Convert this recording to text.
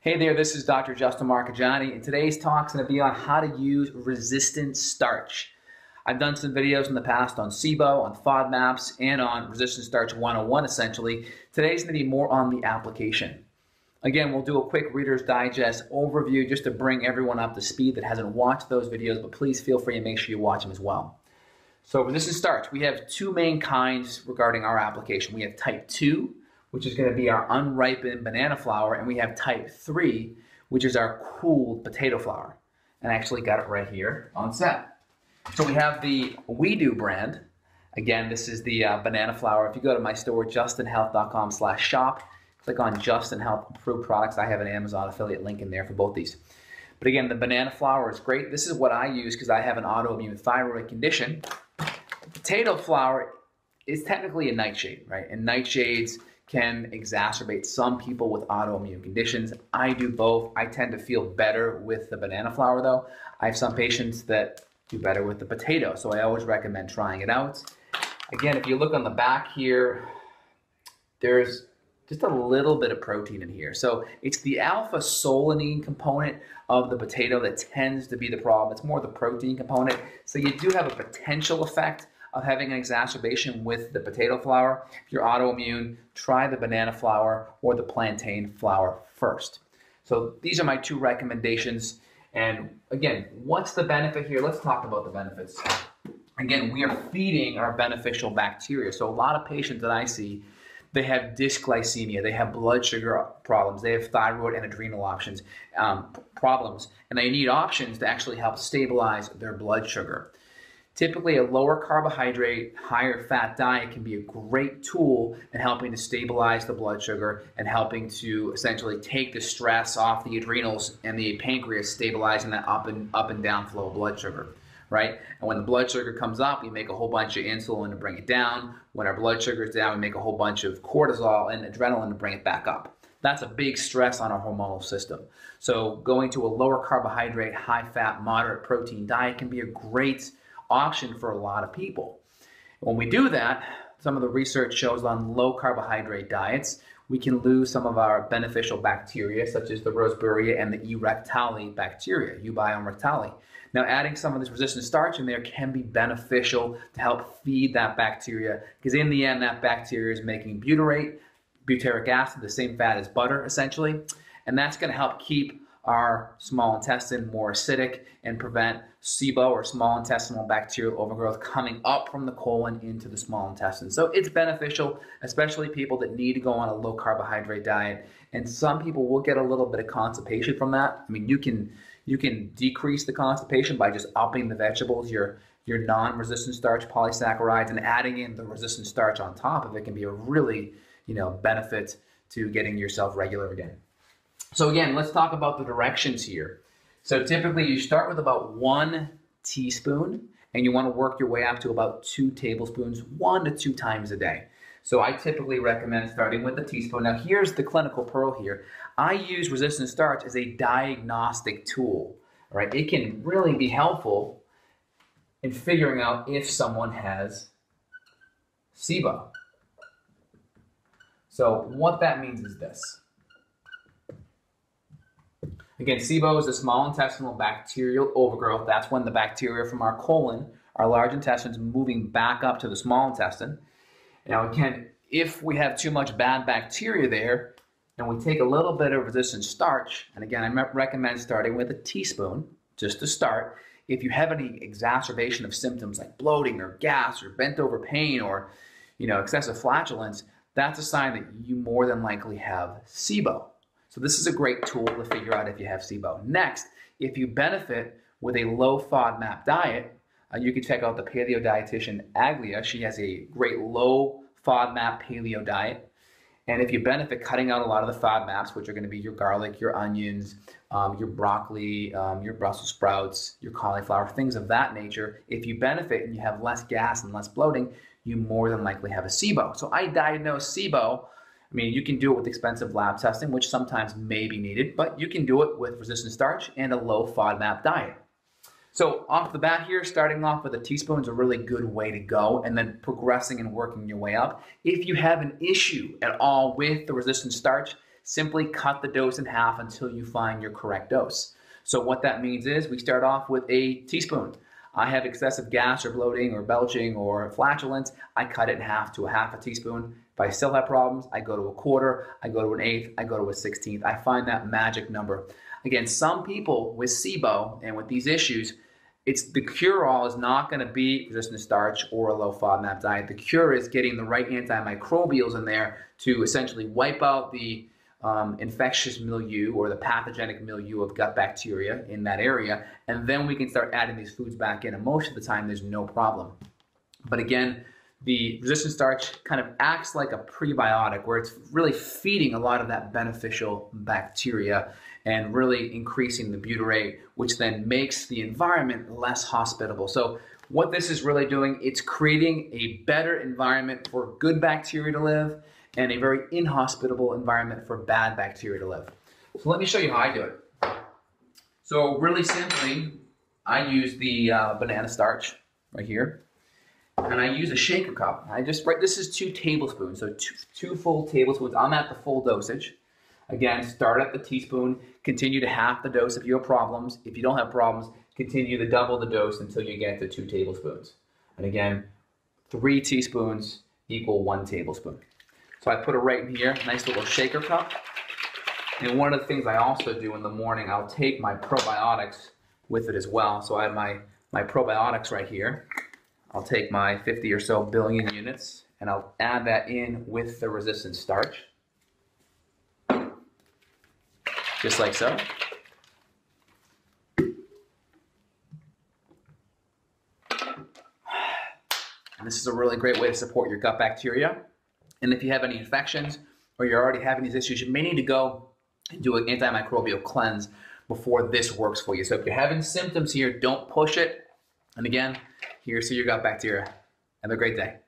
Hey there, this is Dr. Justin Marcagiani, and today's talk is going to be on how to use resistant starch. I've done some videos in the past on SIBO, on FODMAPs, and on resistant starch 101 essentially. Today's going to be more on the application. Again, we'll do a quick Reader's Digest overview just to bring everyone up to speed that hasn't watched those videos, but please feel free to make sure you watch them as well. So resistant starch, we have two main kinds regarding our application. We have type 2, which is going to be our unripened banana flour, and we have type 3, which is our cooled potato flour. And I actually got it right here on set. So we have the We Do brand. Again, this is the banana flour. If you go to my store, justinhealth.com/shop, click on Justin Health Approved Products. I have an Amazon affiliate link in there for both these. But again, the banana flour is great. This is what I use because I have an autoimmune thyroid condition. Potato flour is technically a nightshade, right? And nightshades can exacerbate some people with autoimmune conditions. I do both. I tend to feel better with the banana flour though. I have some patients that do better with the potato, so I always recommend trying it out. Again, if you look on the back here, there's just a little bit of protein in here. So it's the alpha-solanine component of the potato that tends to be the problem. It's more the protein component. So you do have a potential effect of having an exacerbation with the potato flour. If you're autoimmune, try the banana flour or the plantain flour first. So these are my two recommendations. And again, what's the benefit here? Let's talk about the benefits. Again, we are feeding our beneficial bacteria. So a lot of patients that I see, they have dysglycemia, they have blood sugar problems, they have thyroid and adrenal problems, and they need options to actually help stabilize their blood sugar. Typically, a lower carbohydrate, higher fat diet can be a great tool in helping to stabilize the blood sugar and helping to essentially take the stress off the adrenals and the pancreas, stabilizing that up and down flow of blood sugar, right? And when the blood sugar comes up, we make a whole bunch of insulin to bring it down. When our blood sugar is down, we make a whole bunch of cortisol and adrenaline to bring it back up. That's a big stress on our hormonal system. So going to a lower carbohydrate, high fat, moderate protein diet can be a great option for a lot of people. When we do that, some of the research shows on low carbohydrate diets, we can lose some of our beneficial bacteria, such as the Roseburia and the E. rectali bacteria, Eubiome rectali. Now, adding some of this resistant starch in there can be beneficial to help feed that bacteria, because in the end, that bacteria is making butyrate, butyric acid, the same fat as butter, essentially, and that's going to help keep our small intestine more acidic and prevent SIBO or small intestinal bacterial overgrowth coming up from the colon into the small intestine. So it's beneficial, especially people that need to go on a low carbohydrate diet. And some people will get a little bit of constipation from that. I mean, you can decrease the constipation by just upping the vegetables, your non-resistant starch polysaccharides, and adding in the resistant starch on top of it can be a really, benefit to getting yourself regular again. So again, let's talk about the directions here. So typically you start with about 1 teaspoon and you want to work your way up to about 2 tablespoons, 1 to 2 times a day. So I typically recommend starting with a teaspoon. Now here's the clinical pearl here. I use resistant starch as a diagnostic tool, right? It can really be helpful in figuring out if someone has SIBO. So what that means is this. Again, SIBO is the small intestinal bacterial overgrowth. That's when the bacteria from our colon, our large intestine, is moving back up to the small intestine. Now again, if we have too much bad bacteria there, and we take a little bit of resistant starch, and again, I recommend starting with a teaspoon, just to start. If you have any exacerbation of symptoms like bloating or gas or bent over pain or excessive flatulence, that's a sign that you more than likely have SIBO. So this is a great tool to figure out if you have SIBO. Next, if you benefit with a low FODMAP diet, you can check out the paleo dietitian Aglia. She has a great low FODMAP paleo diet. And if you benefit cutting out a lot of the FODMAPs, which are going to be your garlic, your onions, your broccoli, your Brussels sprouts, your cauliflower, things of that nature, if you benefit and you have less gas and less bloating, you more than likely have a SIBO. So I diagnose SIBO. I mean, you can do it with expensive lab testing, which sometimes may be needed, but you can do it with resistant starch and a low FODMAP diet. So off the bat here, starting off with a teaspoon is a really good way to go, and then progressing and working your way up. If you have an issue at all with the resistant starch, simply cut the dose in half until you find your correct dose. So what that means is we start off with a teaspoon. I have excessive gas or bloating or belching or flatulence, I cut it in half to a half a teaspoon. If I still have problems, I go to a quarter, I go to an eighth, I go to a 16th. I find that magic number. Again, some people with SIBO and with these issues, it's the cure-all is not going to be resistant starch or a low FODMAP diet. The cure is getting the right antimicrobials in there to essentially wipe out the infectious milieu or the pathogenic milieu of gut bacteria in that area, and then we can start adding these foods back in, and most of the time there's no problem. But again, the resistant starch kind of acts like a prebiotic where it's really feeding a lot of that beneficial bacteria and really increasing the butyrate, which then makes the environment less hospitable. So what this is really doing, it's creating a better environment for good bacteria to live and a very inhospitable environment for bad bacteria to live. So let me show you how I do it. So really simply, I use the banana starch right here, and I use a shaker cup. This is 2 tablespoons, so two full tablespoons. I'm at the full dosage. Again, start at the teaspoon, continue to half the dose if you have problems. If you don't have problems, continue to double the dose until you get to 2 tablespoons. And again, 3 teaspoons equal 1 tablespoon. So I put it right in here, nice little shaker cup. And one of the things I also do in the morning, I'll take my probiotics with it as well. So I have my probiotics right here. I'll take my 50 or so billion units and I'll add that in with the resistant starch. Just like so. And this is a really great way to support your gut bacteria. And if you have any infections or you're already having these issues, you may need to go and do an antimicrobial cleanse before this works for you. So if you're having symptoms here, don't push it. And again, here's to your gut bacteria. Have a great day.